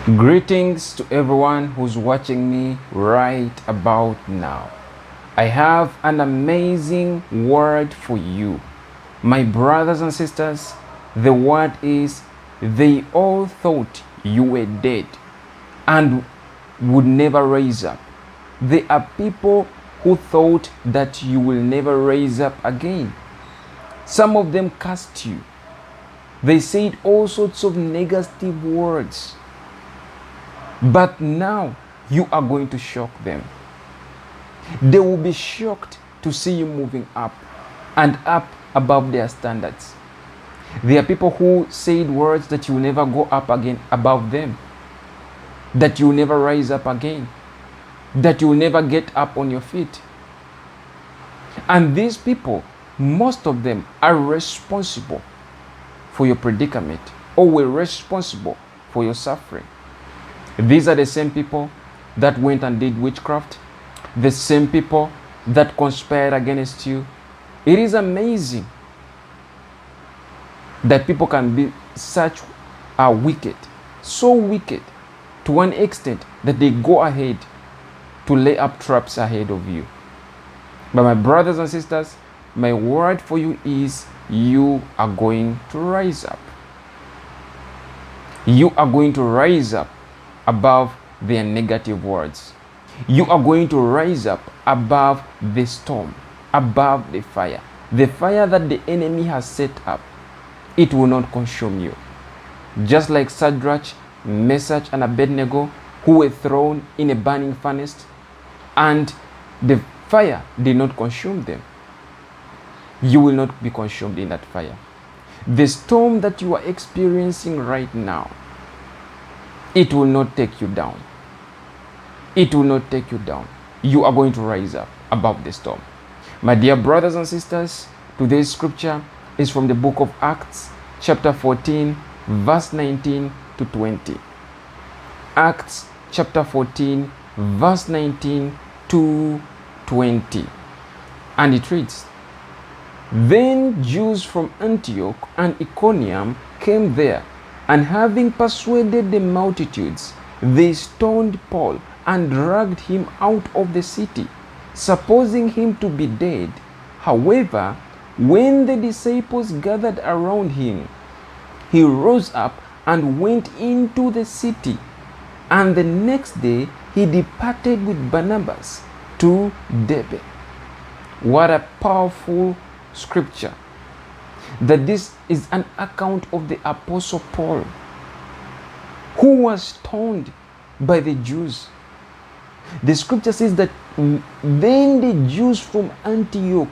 Greetings to everyone who's watching me right about now. I have an amazing word for you. My brothers and sisters, the word is they all thought you were dead and would never raise up. There are people who thought that you will never raise up again. Some of them cursed you. They said all sorts of negative words. But now you are going to shock them. They will be shocked to see you moving up and up above their standards. There are people who said words that you will never go up again above them, that you will never rise up again, that you will never get up on your feet. And these people, most of them are responsible for your predicament or were responsible for your suffering. These are the same people that went and did witchcraft, the same people that conspired against you. It is amazing that people can be such wicked, so wicked to one extent that they go ahead to lay up traps ahead of you. But my brothers and sisters, my word for you is you are going to rise up. You are going to rise up above their negative words. You are going to rise up above the storm, above the fire that the enemy has set up. It will not consume you. Just like Shadrach, Meshach, and Abednego, who were thrown in a burning furnace, and the fire did not consume them. You will not be consumed in that fire. The storm that you are experiencing right now, it will not take you down. It will not take you down. You are going to rise up above the storm. My dear brothers and sisters, today's scripture is from the book of Acts, chapter 14, verse 19 to 20. Acts chapter 14, verse 19 to 20. And it reads, "Then Jews from Antioch and Iconium came there, and having persuaded the multitudes, they stoned Paul and dragged him out of the city, supposing him to be dead. However, when the disciples gathered around him, he rose up and went into the city, and the next day he departed with Barnabas to Derbe." What a powerful scripture. That this is an account of the Apostle Paul, who was stoned by the Jews. The scripture says that then the Jews from Antioch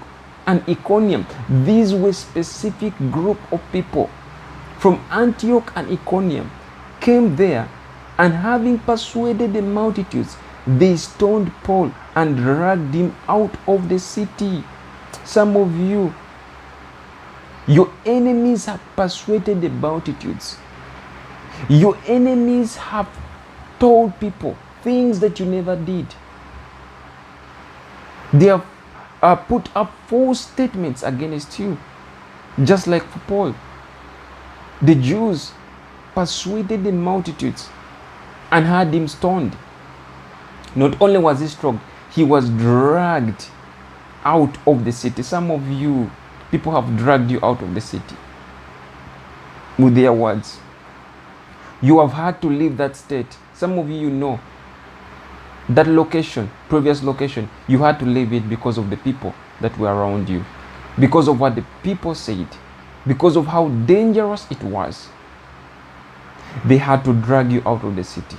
and Iconium, these were specific group of people from Antioch and Iconium, came there, and having persuaded the multitudes, they stoned Paul and dragged him out of the city. Some of you, your enemies have persuaded the multitudes. Your enemies have told people things that you never did. They have put up false statements against you. Just like for Paul, the Jews persuaded the multitudes and had him stoned. Not only was he stoned, he was dragged out of the city. Some of you, people have dragged you out of the city with their words. You have had to leave that state. Some of you know that location, previous location, you had to leave it because of the people that were around you, because of what the people said, because of how dangerous it was. They had to drag you out of the city.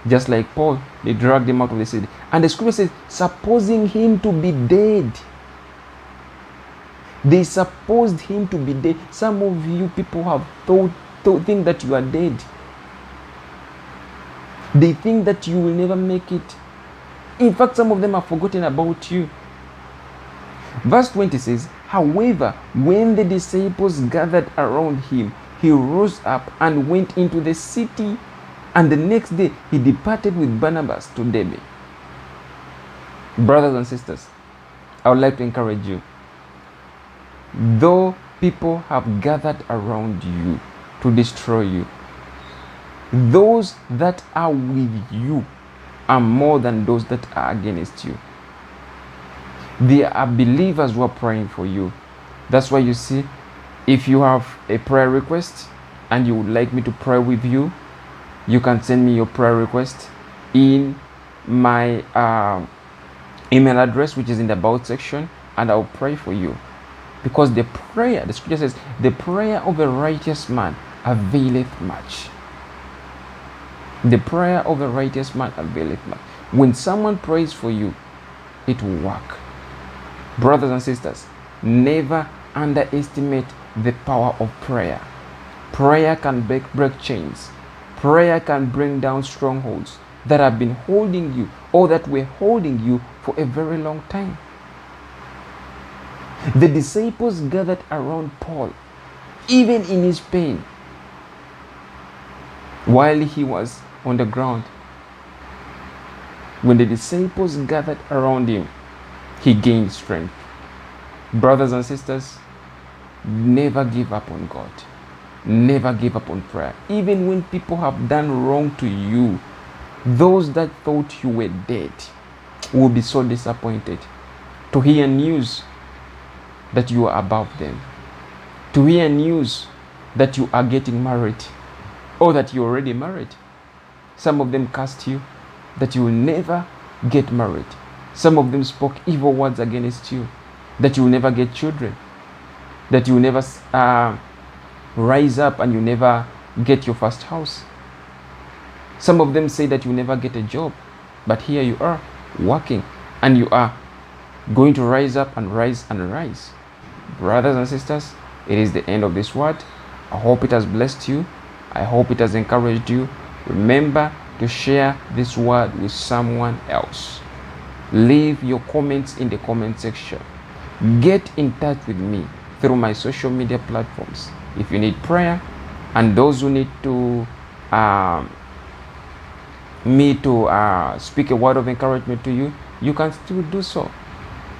Just like Paul, they dragged him out of the city. And the scripture says, supposing him to be dead. They supposed him to be dead. Some of you people have think that you are dead. They think that you will never make it. In fact, some of them have forgotten about you. Verse 20 says, "However, when the disciples gathered around him, he rose up and went into the city, and the next day he departed with Barnabas to Derbe." Brothers and sisters, I would like to encourage you. Though people have gathered around you to destroy you, Those that are with you are more than those that are against you. There are believers who are praying for you. That's why you see, if you have a prayer request and you would like me to pray with you, you can send me your prayer request in my email address, which is in the about section, and I'll pray for you. Because the scripture says, the prayer of a righteous man availeth much. The prayer of a righteous man availeth much. When someone prays for you, it will work. Brothers and sisters, never underestimate the power of prayer. Prayer can break chains. Prayer can bring down strongholds that have been holding you, or that were holding you for a very long time. The disciples gathered around Paul, even in his pain, while he was on the ground. When the disciples gathered around him, he gained strength. Brothers and sisters, never give up on God. Never give up on prayer. Even when people have done wrong to you, those that thought you were dead will be so disappointed to hear news that you are above them, to hear news that you are getting married, or that you're already married. Some of them cursed you that you will never get married. Some of them spoke evil words against you, that you will never get children, that you will never rise up and you never get your first house. Some of them say that you will never get a job, but here you are working, and you are going to rise up and rise and rise. Brothers and sisters, it is the end of this word. I hope it has blessed you. I hope it has encouraged you. Remember to share this word with someone else. Leave your comments in the comment section. Get in touch with me through my social media platforms if you need prayer, and those who need to me to speak a word of encouragement to you, you can still do so,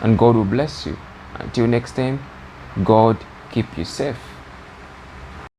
and God will bless you. Until next time, God keep you safe.